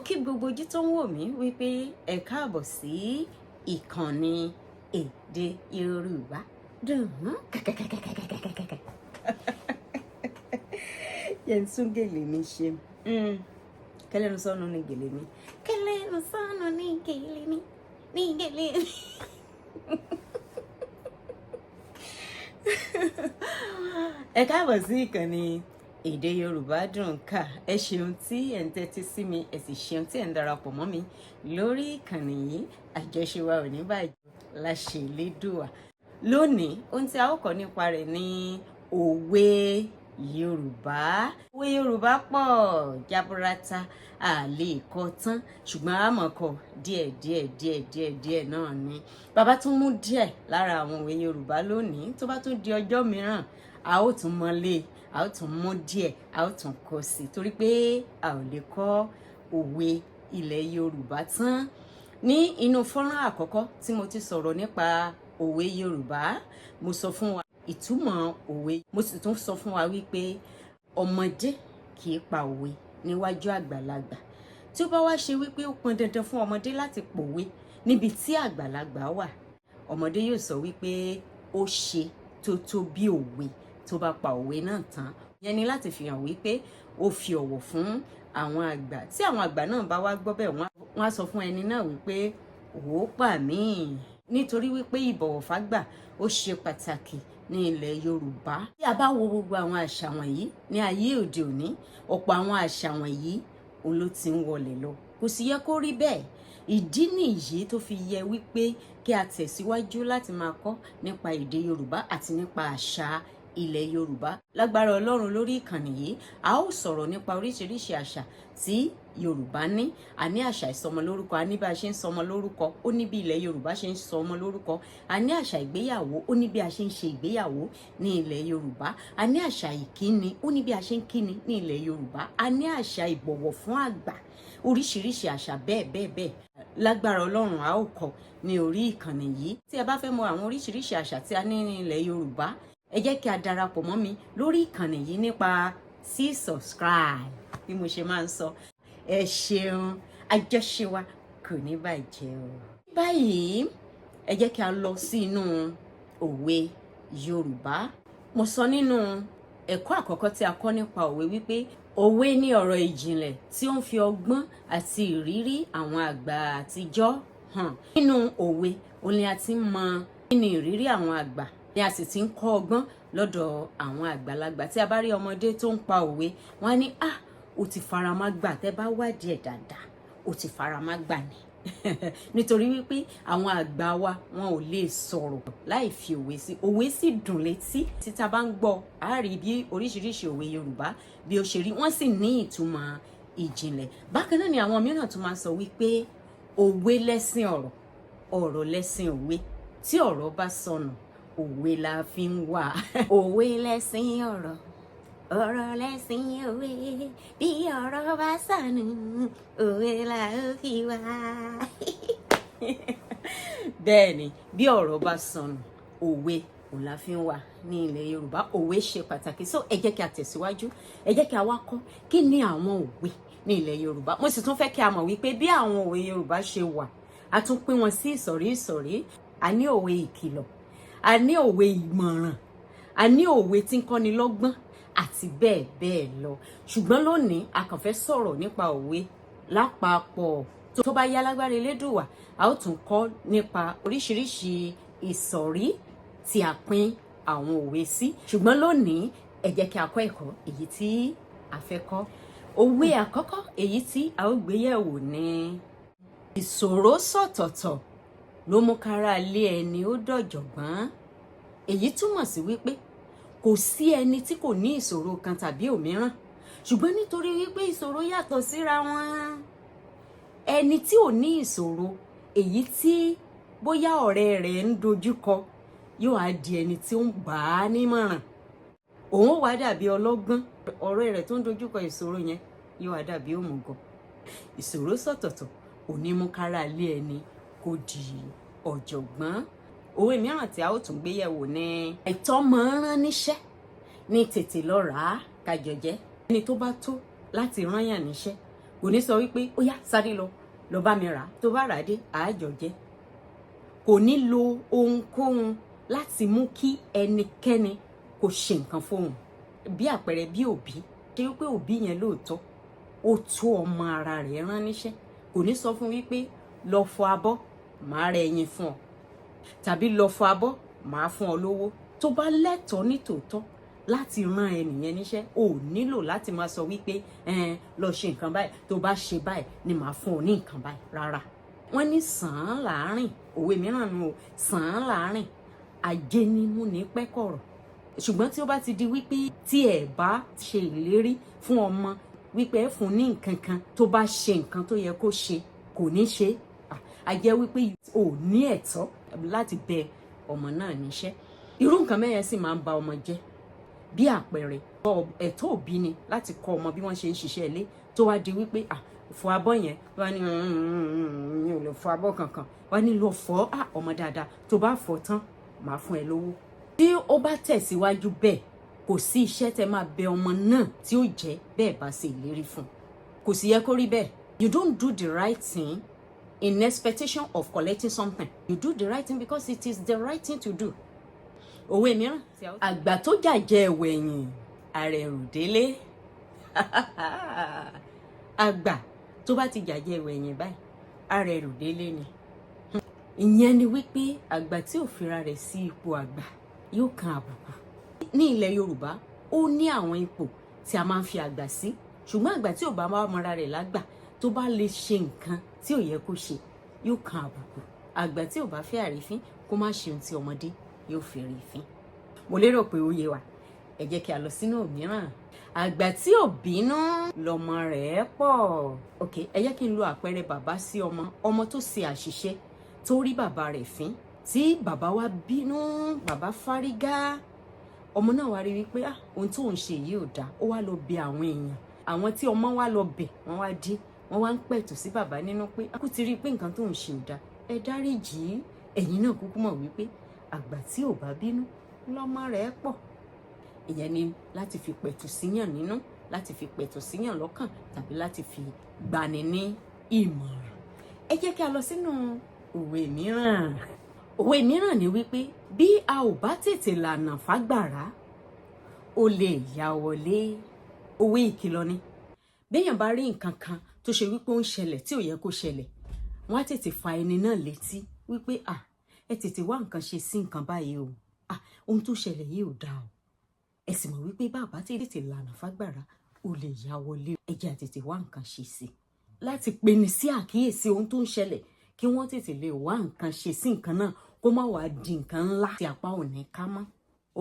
kí gbogbo ojú tó ń wò mí wípé ẹ káàbọ̀ sí ìkànnì èdè Yorùbá dùn kàkàkàkàkàkàkàkà. Yẹn tún gèlè mi ṣe. Kẹlẹ́nu sọ́nù ní gèlè mi. Kẹlẹ́nu sọ́nù ní gèlè mi. Ní gèlè mi. Ẹ káàbọ̀ sí ìkànnì èdè Yorùbá dùn ká. Ẹ ṣeun tí ẹ̀ ń tẹ́tí sí mi, ẹ sì ṣeun tí ẹ̀ ń darapọ̀ mọ́ mi lórí ìkànnì yìí. Àjọṣe wa ò ní bàjẹ́ láṣẹ Elédùà. Lónìí ohun tí a ó kọ́ nípa rẹ̀ ni òwe Yorùbá. Òwe Yorùbá pọ̀ jaburata, a lè kọ tán, ṣùgbọ́n a mọ̀ kọ díẹ̀ náà ni. Bàbá tún mú díẹ̀ lára àwọn òwe Yorùbá lónìí. Tó bá tún di ọjọ́ mìíràn, a ó tún mọ́lé, a ó tún mú díẹ̀, a ó tún kọ sí i torí pé a ò lè kọ òwe ilẹ̀ Yorùbá tán. Ní inú fọ́nrán àkọ́kọ́ tí mo ti sọ̀rọ̀ nípa òwe Yorùbá, mo sọ fún wa ìtumọ̀ òwe. Mo sì tún sọ fún wa wípé ọmọdé kì í pa òwe níwájú àgbàlagbà. Tí ó bá wá ṣe wípé ó pọn dandan fún ọmọdé láti pòwe níbi tí àgbàlagbà wà, ọmọdé yóò sọ wípé ó ṣe tó bí òwe tó bá pa òwe náà tán. Ìyẹn ni láti fi hàn wípé ó fi ọ̀wọ̀ fún àwọn àgbà. Tí àwọn àgbà náà bá wá gbọ́ bẹ́ẹ̀, wọ́n á sọ fún ẹni náà wípé ó pa mí. Nítorí wípé ìbọ̀wọ̀ fágbà ó ṣe pàtàkì ní ilẹ̀ Yorùbá. Tí a bá wo gbogbo àwọn àṣà wọ̀nyí ní ayé òde òní, ọ̀pọ̀ àwọn àṣà wọ̀nyí ló ti ń wọlé lọ. Kò sì yẹ kó rí bẹ́ẹ̀. Ìdí nìyí tó fi yẹ wípé kí a tẹ̀síwájú láti máa kọ́ nípa èdè Yorùbá àti nípa àṣà ilẹ̀ Yorùbá. Lágbára Ọlọ́run lórí ìkànnì yìí, a ó sọ̀rọ̀ nípa oríṣiríṣi àṣà tí Yorùbá ní. A ní àṣà ìsọmọlórúkọ, a ní bí a ṣe ń sọmọ lórúkọ, ó ní bí ilẹ̀ Yorùbá ṣe ń sọmọ lórúkọ. A ní àṣà ìgbéyàwó, ó ní bí a ṣe ń ṣe ìgbéyàwó ní ilẹ̀ Yorùbá. A ní àṣà ìkíni, ó ní bí a ṣe ń kíni ní ilẹ̀ Yorùbá. A ní àṣà ìbọ̀wọ̀ fún àgbà, oríṣiríṣi àṣà bẹ́ẹ̀. Lágbára Ọlọ́run a ó kọ́ ní orí ìkànnì yìí. Tí ẹ bá fẹ́ mọ àwọn oríṣiríṣi àṣà tí a ní ní ilẹ̀ Yorùbá, ẹ jẹ́ kí a darapọ̀ mọ́ mi lórí ìkànnì yìí nípa subscribe bí mo ṣe máa ń sọ. Ẹ ṣeun, àjọṣe wa kò ní bàjẹ́ o. Báyìí ẹ jẹ́ kí a lọ sí inú òwe Yorùbá. Mo sọ nínú ẹ̀kọ́ àkọ́kọ́ tí a kọ́ nípa òwe wípé òwe ní ọ̀rọ̀ ìjìnlẹ̀ tí ó ń fi ọgbọ́n àti ìrírí àwọn àgbà àtijọ́ hàn. Nínú òwe òun ni a ti ń mọ kí ni ìrírí àwọn àgbà, ni a sì ti ń kọ́ ọgbọ́n lọ́dọ̀ àwọn àgbàlagbà. Tí a bá rí ọmọdé tó ń pa òwe, wọ́n á ní ó ti faramá gbà. Tẹ́ bá wádìí ẹ̀ dáadáa, ó ti faramá gbà ni. Nítorí wípé àwọn àgbà wa wọn ò lè sọ̀rọ̀ láì fi òwe sí. Òwe sì dùn létí. Tí ta bá ń gbọ́, a rí bí oríṣiríṣi òwe Yorùbá bí ó ṣe rí. Wọ́n sì ní ìtumọ̀ ìjìnlẹ̀. Bákan náà ni àwọn mìíràn tún máa ń sọ wípé òwe lẹ̀sìn ọ̀rọ̀, ọ̀rọ̀ lẹ̀sìn òwe. Tí ọ̀rọ̀ bá sọnù, òwe la fi ń wà. Òwe lẹ̀sìn ọ̀rọ̀, ọ̀rọ̀ lẹ̀sìn òwe. Bí ọ̀rọ̀ bá sọnù, òwe la ó fi wà. Bẹ́ẹ̀ni, bí ọ̀rọ̀ bá sọnù, òwe òun la fi ń wà ní ilẹ̀ Yorùbá. Òwe ṣe pàtàkì. So ẹ jẹ́ kí a tẹ̀síwájú. Ẹ jẹ́ kí a wá kọ́ kí ni àwọn òwe ní ilẹ̀ Yorùbá. Mo sì tún fẹ́ kí a mọ̀ wípé bí àwọn òwe Yorùbá ṣe wà, a tún pín wọn sí ìsọ̀rí. A ní òwe ìkìlọ̀, a ní òwe ìmọ̀ràn, a ní òwe tí ń kọ́ni lọ́gbọ́n àti bẹ́ẹ̀ lọ. Ṣùgbọ́n lónìí a kàn fẹ́ sọ̀rọ̀ nípa òwe lápapọ̀. Tó bá yá lágbára Elédùà, a ó tún kọ́ nípa oríṣiríṣi ìsọ̀rí tí a pín àwọn òwe sí. Ṣùgbọ́n lónìí ẹ jẹ́ kí a kọ́ ẹ̀kọ́ èyí tí a fẹ́ kọ́. Òwe àkọ́kọ́ èyí tí a ó gbé yẹ̀wò ni ìṣòro sọ̀tọ̀tọ̀ ló mú kára lé ẹni ó dọ̀jọ̀gbọ́n. Èyí túmọ̀ sí wípé kò sí ẹni tí kò ní ìṣòro kan tàbí òmíràn, ṣùgbọ́n nítorí wípé ìṣòro yàtọ̀ síra wọn, ẹni tí ò ní ìṣòro èyí tí bóyá ọ̀rẹ́ rẹ̀ ń dojúkọ yóò á di ẹni tí ó ń gbà á nímọ̀ràn. Òun wá dàbí ọlọ́gbọ́n, ọ̀rẹ́ rẹ̀ tó ń dojúkọ ìṣòro yẹn yóò wá dàbí òmùgọ̀. Ìṣòro sọ̀tọ̀tọ̀ ò ní mú kára lé ẹni kó di ọ̀jọ̀gbọ́n. Òwe mìíràn tí a ó tún gbé yẹ̀wò ni àìtọ́ máa ń rán níṣẹ́ ní tètè lọ rà á kájọ jẹ́. Ẹni tó bá tó láti rán yàn níṣẹ́ kò ní sọ wípé ó yá sáré lọ bá mi rà á, tó bá rà á dé àájọ jẹ. Kò ní lo ohunkóhun láti mú kí ẹnikẹ́ni kó ṣe nǹkan fóun. Bí àpẹẹrẹ bí òbí ṣe wípé òbí yẹn lóòótọ́ ó tó ọmọ ara rẹ̀ rán níṣẹ́, kò ní sọ fún wípé lọ fọ abọ́ màá rẹ ẹyin fún ọ, tàbí lọ fọ abọ́ màá fún ọ lówó. Tó bá lẹ́tọ̀ọ́ nítòótọ́ láti rán ẹnìyẹn níṣẹ́, ò nílò láti máa sọ wípé lọ ṣe nǹkan báyìí, tó bá ṣe báyìí ni màá fún ọ ní nǹkan báyìí. Rárá, wọ́n ní sàn án láàárín, òwe mìíràn nù, sàn án láàárín ajénímú ní pẹ́kọ̀rọ̀. Ṣùgbọ́n tí ó bá ti di wípé tí ẹ bá ṣe ìlérí fún ọmọ wípé ẹ fún ní nǹkan kan, tó bá ṣe nǹkan tó yẹ kó ṣe kò ní ṣe, a jẹ́ wípé ò ní ẹ̀tọ́ láti bẹ ọmọ náà níṣẹ́. Irú nǹkan mẹ́yẹn sì máa ń ba ọmọ jẹ́. Bí àpẹẹrẹ, ẹ̀tọ́ òbí ni láti kọ́ ọmọ bí wọ́n ṣe ń ṣiṣẹ́ ilé, tó wá di wípé fọ abọ́ yẹn, wọ́n ní mi ò lè fọ abọ́ kankan, wọ́n ní lọ fọ ọmọ dáadáa, tó bá fọ tán màá fún ẹ lówó. Tí ó bá tẹ̀síwájú bẹ́ẹ̀, kò sí iṣẹ́ tẹ́ máa bẹ ọmọ náà tí ó jẹ́ bẹ́ẹ̀ bá ṣe ìlérí fún. Kò sì yẹ kó rí bẹ́ẹ̀. You don't do the right thing in expectation of collecting something. You do the right thing because it is the right thing to do. Òwe mìíràn, àgbà tó jàjẹ́ ẹ̀wẹ̀yìn àrẹ̀rù délé. Àgbà tó bá ti jàjẹ́ ẹ̀wẹ̀yìn báyìí àrẹ̀rù délé ni. Ìyẹn ni wípé àgbà tí ò fira rẹ̀ sí ipò àgbà yóò kan àbùkù. Ní ilẹ̀ Yorùbá ó ní àwọn ipò tí a máa ń fi àgbà sí, ṣùgbọ́n àgbà tí ò bá máa mọra rẹ̀ lágbà, tó bá lè ṣe nǹkan tí ò yẹ kó ṣe yóò kan àbùkù. Àgbà tí ò bá fẹ́ àrífín kó má ṣe ohun tí ọmọdé yóò fi rí fín. Mo lérò pé ó yé wa. Ẹ jẹ́ kí a lọ sínú òmíràn. Àgbà tí ò bínú lọmọ rẹ̀ pọ̀. Ok, ẹ jẹ́ kí n lo àpẹẹrẹ bàbá sí ọmọ tó ṣe àṣìṣe tó rí bàbá rẹ̀ fín, tí bàbá wa bínú, bàbá fárígá. Ọmọ náà wá rí wípé ohun tó ń ṣe yìí ò dáa, ó wá lọ bẹ̀ àwọn èèyàn. Àwọn tí ọmọ wa lọ bẹ̀, wọ́n wá dé, wọ́n wá ń pẹ̀tù sí bàbá nínú pé a kò ti rí pé nǹkan tó ń ṣe ò dáa, ẹ dáríjì. Ẹ̀yin náà kúkú mọ̀ wípé àgbà tí ò bá bínú lọ́mọ rẹ̀ pọ̀. Ìyẹn ni láti fi pẹ̀tù síyàn nínú, láti fi pẹ̀tù síyàn lọ́kàn, tàbí láti fi gbani ní ìmọ̀ràn. Ẹ jẹ́ kí a lọ sínú òwe mìíràn. Òwe mìíràn ni wípé bí a ò bá tètè lànà fágbàrá, ó lè yá wọlé. Òwe ìkìlọ̀ ni. Béèyàn bá rí nǹkan kan tó ṣe wípé ó ń ṣẹlẹ̀ tí ò yẹ kó ṣẹlẹ̀, wọ́n á tètè fa ẹni náà létí wípé ẹ tètè wá nǹkan ṣe sí nǹkan báyìí o. Ohun tó ṣẹlẹ̀ yìí ò dáa o. Ẹ sì mọ̀ wípé bàbá tètè lànà fágbàrá, ó lè yá wọlé. Ẹ jẹ́ àtètè wá nǹkan ṣe sí, láti peni sí àkíyèsí ohun tó ń ṣẹlẹ̀, kí wọ́n tètè lè wá nǹkan ṣe sí nǹkan náà, kó má wàá di nǹkan ńlá tí apá ò ní ká mọ́.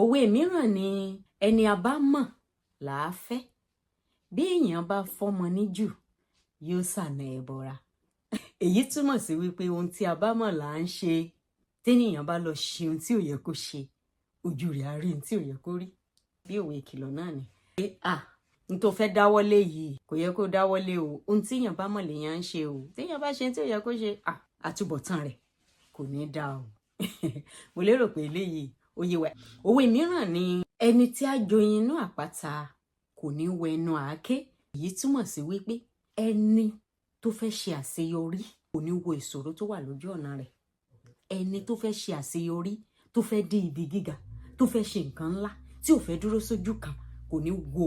Òwe mìíràn ni ẹni a bá mọ̀ làá fẹ́. Bí èèyàn bá fọ́mọ níjù yóò sànà ẹbọra. Èyí túmọ̀ sí wípé ohun tí a bá mọ̀ là ń ṣe. Téèyàn bá lọ ṣe ohun tí ò yẹ kó ṣe, ojú rẹ̀ á rí ohun tí ò yẹ kó rí. Bí òwe ìkìlọ̀ náà ni. N tó fẹ́ dáwọ́lé yìí kò yẹ kó dáwọ́lé o. Ohun tí èèyàn bá mọ̀ lèèyàn ń ṣe o. Téèyàn bá ṣe ohun tí ò yẹ kó ṣe, àtúbọ̀tán rẹ̀ kò ní dáa o. Mo lérò pé eléyìí ó yé wa. Òwe mìíràn ni ẹni tí á joyin inú àpáta kò ní wẹ ẹnu àáké. Èyí túmọ̀ sí wípé ẹni tó fẹ́ ṣe àṣeyọrí kò ní wo ìṣòro tó wà lójú ọ̀nà rẹ̀. Ẹni tó fẹ́ ṣe àṣeyọrí, tó fẹ́ dé ibi gíga, tó fẹ́ ṣe nǹkan ńlá, tí ò fẹ́ dúró sójú kan, kò ní wo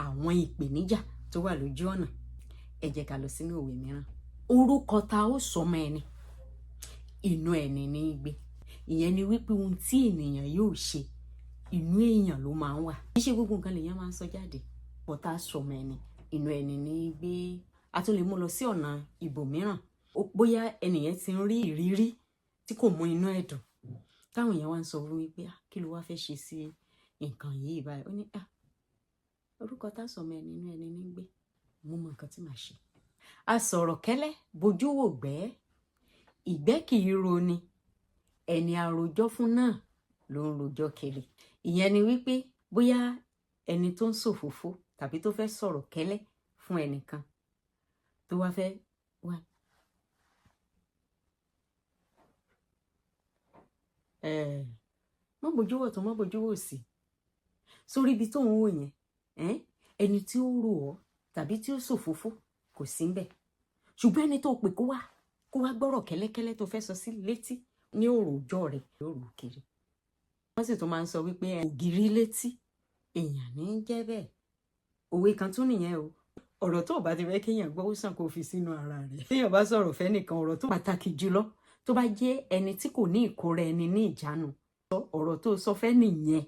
àwọn ìpèníjà tó wà lójú ọ̀nà. Ẹ jẹ́ ká lọ sínú òwe mìíràn. Orúkọ ta ó sọmọ ẹni, inú ẹni ní í gbé. Ìyẹn ni wípé ohun tí ènìyàn yóò ṣe, inú èèyàn ló máa ń wà. Kì í ṣe gbogbo nǹkan lèèyàn máa ń sọ jáde. Ọ̀tá sọmọ ẹni, inú ẹni ní í gbé. A tún lè mú lọ sí ọ̀nà ibòmíràn. Bóyá ẹnìyẹn ti ń rí ìrírí tí kò mú inú ẹ̀ dùn, táwọn èèyàn wá ń sọ fún wípé kí ló wá fẹ́ ṣe sí nǹkan yìí báyìí. Ó ní orúkọ tá sọmọ ẹni, inú ẹni ní í gbé. Mo mọ nǹkan tí màá ṣe. A sọ̀rọ̀ kẹ́lẹ́ bojú wò gbẹ́. Ìgbẹ́ kì í roni, ẹni àròjọ fún náà ló ń rojọ́ kiri. Ìyẹn ni wípé bóyá ẹni tó ń ṣòfófó tàbí tó fẹ́ sọ̀rọ̀ kẹ́lẹ́ fún ẹnìkan tó wá fẹ́ wá. Má bojú wò tó má bojú wò sí. Sórí ibi tó ń wò yẹn, ẹni tí ó rò ọ́ tàbí tí ó ṣòfófó kò kò sí ńbẹ̀. Ṣùgbọ́n ẹni tó pè kó wá gbọ́rọ̀ kẹ́lẹ́kẹ́lẹ́ tó fẹ́ sọ sí létí ní òròjọ́ rẹ̀ yóò kiri. Wọ́n sì tún máa ń sọ wípé ògiri létí èèyàn ní jẹ́ bẹ́ẹ̀. Òwe kan tún nìyẹn o. Ọ̀rọ̀ tó bá ti fẹ́ kéèyàn gbọ́ ó sàn kó fi sínú ara rẹ̀. Téèyàn bá sọ̀rọ̀ fẹ́ nìkan ọ̀rọ̀ tó pàtàkì jùlọ tó bá jẹ́ ẹni tí kò ní ìkóra ẹni ní ìjánu. Ọ̀rọ̀ tó sọ fẹ́ nìyẹn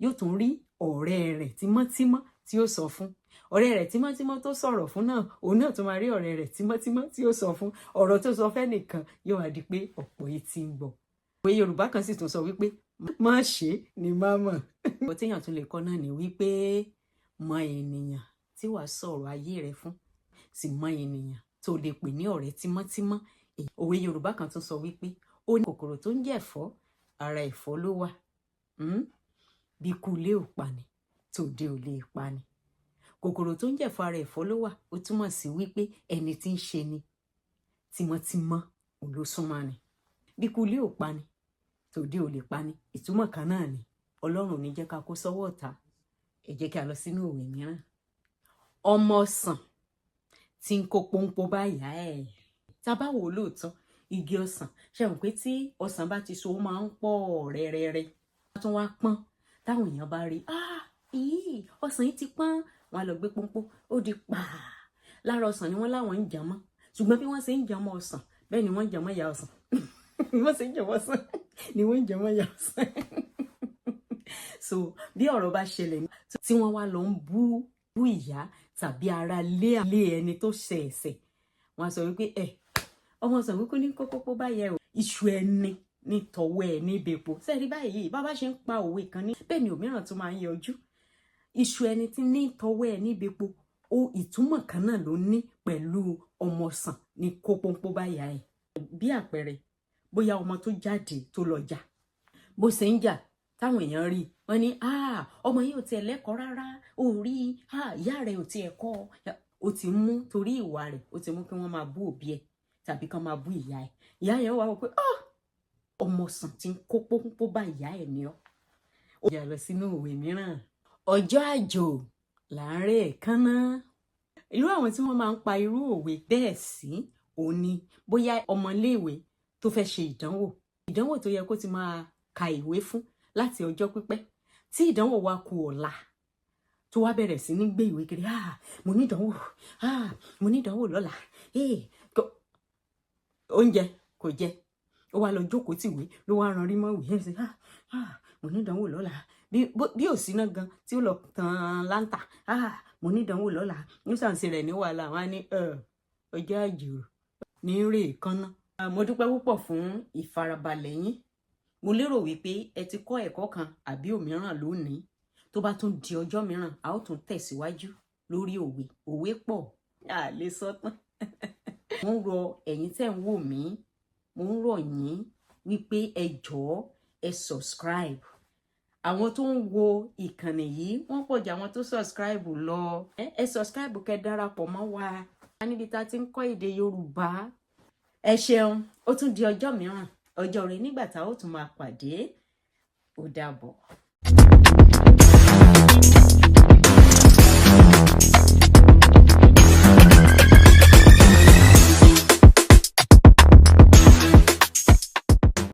yóò tún rí ọ̀rẹ́ rẹ̀ tímọ́tímọ́ tí ó sọ fún. Ọ̀rẹ́ rẹ̀ tímọ́tímọ́ tó sọ̀rọ̀ fún náà òun náà tún máa rí ọ̀rẹ́ rẹ̀ tímọ́tímọ́ tí ó sọ fún. Ọ̀rọ̀ tó sọ fẹ́ nìkan yóò wá di pé ọ̀pọ̀ etí ń gbọ́. Òwe Yorùbá kan sì tún sọ wípé má ṣe ni má mọ̀. Ọ̀pọ̀ téèyàn tún lè kọ́ náà ni wípé mọ ènìyàn tí wàá sọ̀rọ̀ ayé rẹ fún, sì mọ ènìyàn tó lè pè ní ọ̀rẹ́ tímọ́tímọ́. Òwe Yorùbá kan tún sọ wípé ó ní kòkòrò tó ń jẹ ẹ̀fọ́ ara ẹ̀fọ́ ló wà. Bí ikú ilé ò pani tòde ò lè pani. Kòkòrò tó ń jẹ ẹ̀fọ́ ara ẹ̀fọ́ ló wà ó túmọ̀ sí wípé ẹni tí ń ṣe ni tímọ́tímọ́ òun ló súnmọ́ ni. Bí ikú ilé ò pani tòde ò lè pani, ìtumọ̀ kan náà ni. Ọlọ́run ò ní jẹ́ ká kó sọ́wọ́ ọ̀tá. Ẹ jẹ́ kí a lọ sínú òwe mìíràn. Ọmọ ọsàn tí ń kó pọ́npọ́ bá ìyá ẹ̀. Tá bá wò lóòótọ́ igi ọsàn ṣe mọ̀ pé tí ọsàn bá ti so ó máa ń pọ̀ rẹ́rẹ́rẹ́. Wọ́n tún wá pọ́n táwọn èèyàn bá rí ọsàn yìí ti pọ́n, wọ́n á lọ gbé pọ́npọ́ ó di pàà. Lára ọsàn ni wọ́n láwọn ń jàmọ́, ṣùgbọ́n bí wọ́n ṣe ń jàmọ́ ọsàn bẹ́ẹ̀ ni wọ́n ń jàmọ́ ìyá ọsàn. Wọ́n ṣe ń jàmọ́ ọsàn ni wọ́n ń jàmọ́ ìyá ọsàn. So bí ọ̀rọ̀ bá ṣẹlẹ̀ tí wọ́n wá lọ ń bú ìyá tàbí ara lé ẹni tó ṣe ẹ̀ṣẹ̀, wọ́n á sọ wípé ọmọ ọsàn kúkú ní kókó bá yẹ o. Iṣu ẹni ní tọwọ́ ẹ ní ìbèpo. Sẹ́ẹ̀rí báyìí bàbá ṣe ń pa òwe kan ní bẹ́ẹ̀ ni òmíràn tún máa ń yọjú. Iṣu ẹni tí ní tọwọ́ ẹ ní ìbèpo ó ìtumọ̀ kan náà ló ní pẹ̀lú ọmọ ọsàn ní kó pọ́npọ́ bá yá ẹ̀. Bí àpẹẹrẹ bóyá ọmọ tó jáde tó lọ jà, bó ṣe ń jà táwọn èèyàn rí wọ́n ní ọmọ yìí ò tiẹ̀ lẹ́kọ̀ọ́ rárá, ó rí ìyá rẹ̀ ò tiẹ̀ kọ́, ó ti mú torí ìwà rẹ̀ ó ti mú kí wọ́n máa bú òbí ẹ̀ tàbí kán máa bú ìyá ẹ̀. Ìyá yẹn wá wọ pé ọmọ ọsàn tí ń kó pọ́npọ́ bá ìyá ẹ̀ ni ọ́. Ó yà lọ sínú òwe mìíràn. Ọjọ́ àjò là ń rẹ́ èékánná. Irú àwọn tí wọ́n máa ń pa irú òwe bẹ́ẹ̀ sí òun ni bóyá ọmọléèwé tó fẹ́ ṣe ìdánwò tó yẹ kó ti máa ka ìwé fún láti ọjọ́ pípẹ́, tí ìdánwò wa kù ọ̀la tó wá bẹ̀rẹ̀ sí ní gbé ìwé kiri. Mo ní ìdánwò lọ́la. Oúnjẹ kò jẹ, ó wá lọ jókòó tìwé ló wá ran rí mọ́ ìwé ẹ̀ sí. Mo ní ìdánwò lọ́la. Bí ò síná gan tí ó lọ tan láńtà. Mo ní ìdánwò lọ́la. Ní sàǹsì rẹ̀ ní wàhálà wọn á ní ọjọ́ àjò ní rè èékánná. Mo dúpẹ́ púpọ̀ fún ìfarabalẹ̀ yín. Mo lérò wípé ẹ ti kọ́ ẹ̀kọ́ kan àbí òmíràn lónìí. Tó bá tún di ọjọ́ mìíràn a ó tún tẹ̀síwájú lórí òwe pọ̀ lè sọ tán. Mo ń rọ ẹ̀yin tẹ́ ń wò mí, mo ń rọ̀ yín wípé ẹ jọ̀ọ́ ẹ subscribe. Àwọn tó ń wo ìkànnì yìí wọ́n pọ̀ jù àwọn tó subscribe lọ. Ẹ subscribe kẹ́ darapọ̀ mọ́ wa níbi tá a ti ń kọ́ èdè Yorùbá. Ẹ ṣeun, ó tún di ọjọ́ mìíràn, ọjọ́ rẹ̀ nígbà tá a ó tún máa pàdé. Ó dàbọ̀.